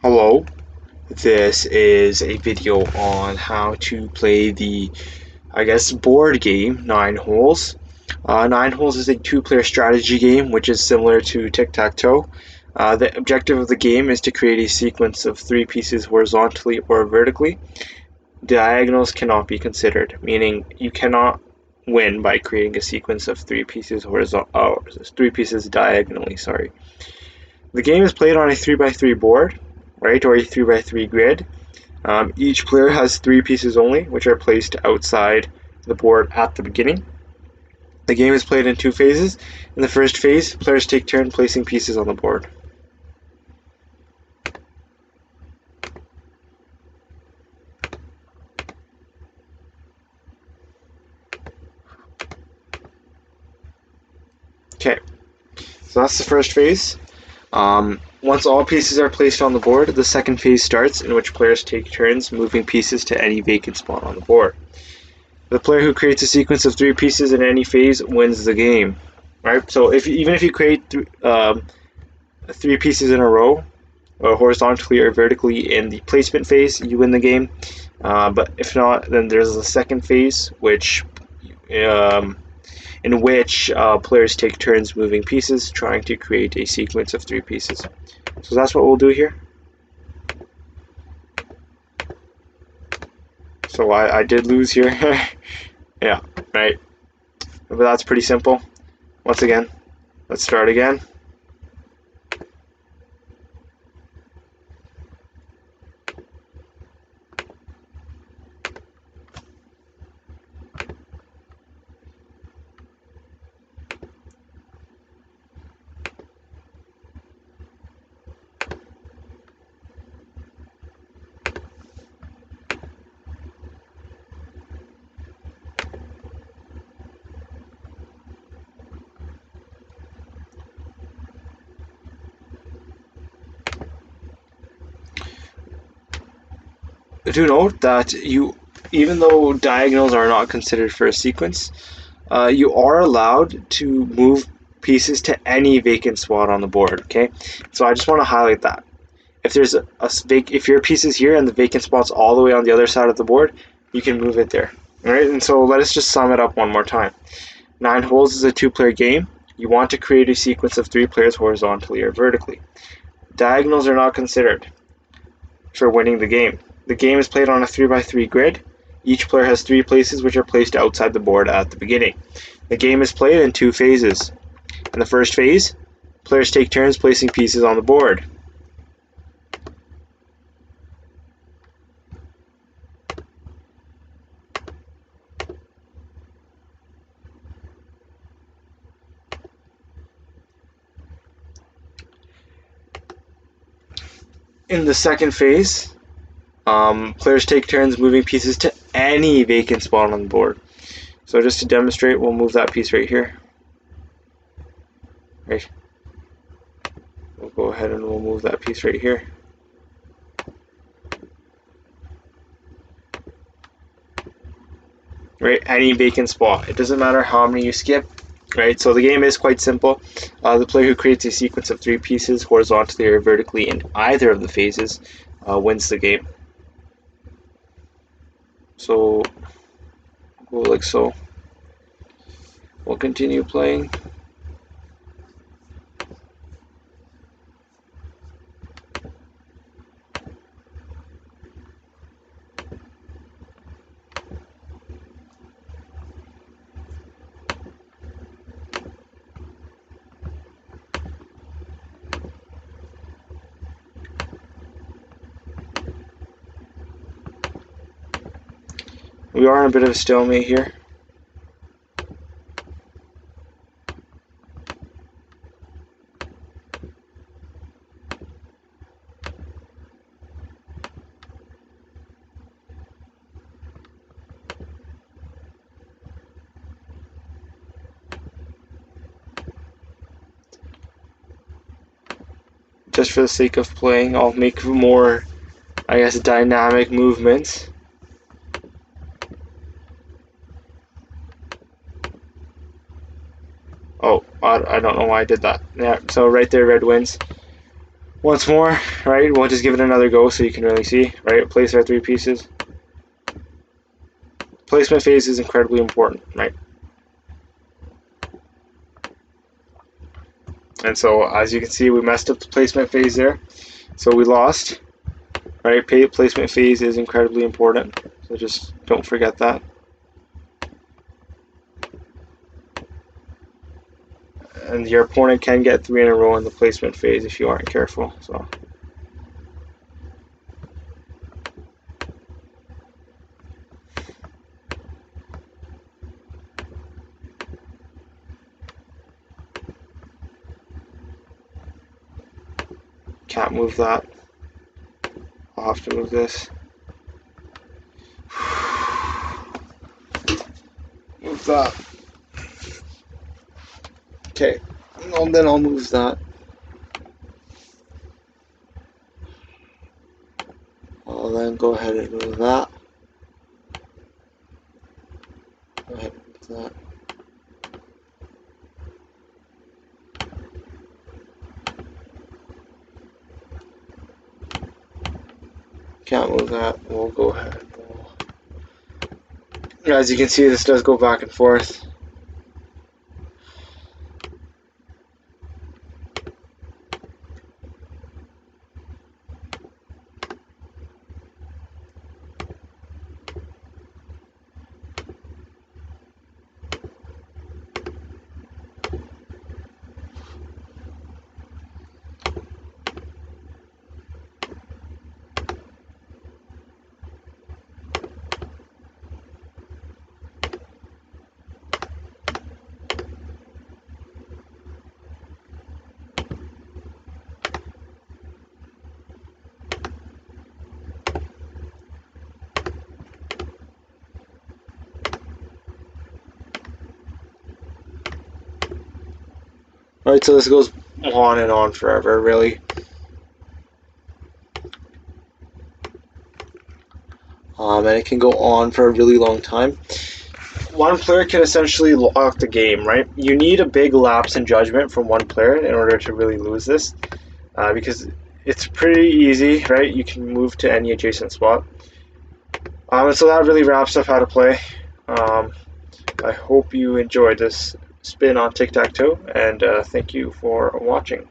Hello, this is a video on how to play the, board game Nine Holes. Nine Holes is a two-player strategy game which is similar to tic-tac-toe. The objective of the game is to create a sequence of three pieces horizontally or vertically. Diagonals cannot be considered, meaning you cannot win by creating a sequence of three pieces diagonally. Sorry. The game is played on a 3x3 board, right, or a 3x3 grid. Each player has three pieces only, which are placed outside the board at the beginning. The game is played in two phases. In the first phase, players take turn placing pieces on the board. Okay, so that's the first phase. Once all pieces are placed on the board, the second phase starts, in which players take turns moving pieces to any vacant spot on the board. The player who creates a sequence of three pieces in any phase wins the game, right? So even if you create three pieces in a row, horizontally or vertically in the placement phase, you win the game. But if not, then there's a second phase, um, in which players take turns moving pieces, trying to create a sequence of three pieces. So that's what we'll do here. So I did lose here. Yeah, right. But that's pretty simple. Once again, let's start again. Do note that even though diagonals are not considered for a sequence, you are allowed to move pieces to any vacant spot on the board. Okay, so I just want to highlight that if your piece is here and the vacant spot's all the way on the other side of the board, you can move it there. All right, and so let us just sum it up one more time. Nine Holes is a two-player game. You want to create a sequence of three players horizontally or vertically. Diagonals are not considered for winning the game. The game is played on a 3x3 grid. Each player has three places which are placed outside the board at the beginning. The game is played in two phases. In the first phase, players take turns placing pieces on the board. In the second phase, players take turns moving pieces to any vacant spot on the board. So just to demonstrate, we'll move that piece right here. Right. We'll go ahead and we'll move that piece right here. Right, any vacant spot. It doesn't matter how many you skip. Right, so the game is quite simple. The player who creates a sequence of three pieces horizontally or vertically in either of the phases wins the game. So go like so. We'll continue playing. We are in a bit of a stalemate here. Just for the sake of playing, I'll make more, dynamic movements. Oh, I don't know why I did that. Yeah, so right there, red wins. Once more, right, we'll just give it another go so you can really see, right? Place our 3 pieces. Placement phase is incredibly important, right? And so, as you can see, we messed up the placement phase there. So we lost, right? Placement phase is incredibly important. So just don't forget that. And your opponent can get 3 in a row in the placement phase if you aren't careful. So. Can't move that. I'll have to move this. Move that. Okay, and then I'll move that. I'll then go ahead and move that. Go ahead and move that. Can't move that. We'll go ahead. As you can see, this does go back and forth. Alright, so this goes on and on forever, really. And it can go on for a really long time. One player can essentially lock the game, right? You need a big lapse in judgment from one player in order to really lose this, because it's pretty easy, right? You can move to any adjacent spot. And so that really wraps up how to play. I hope you enjoyed this spin on tic-tac-toe, and thank you for watching.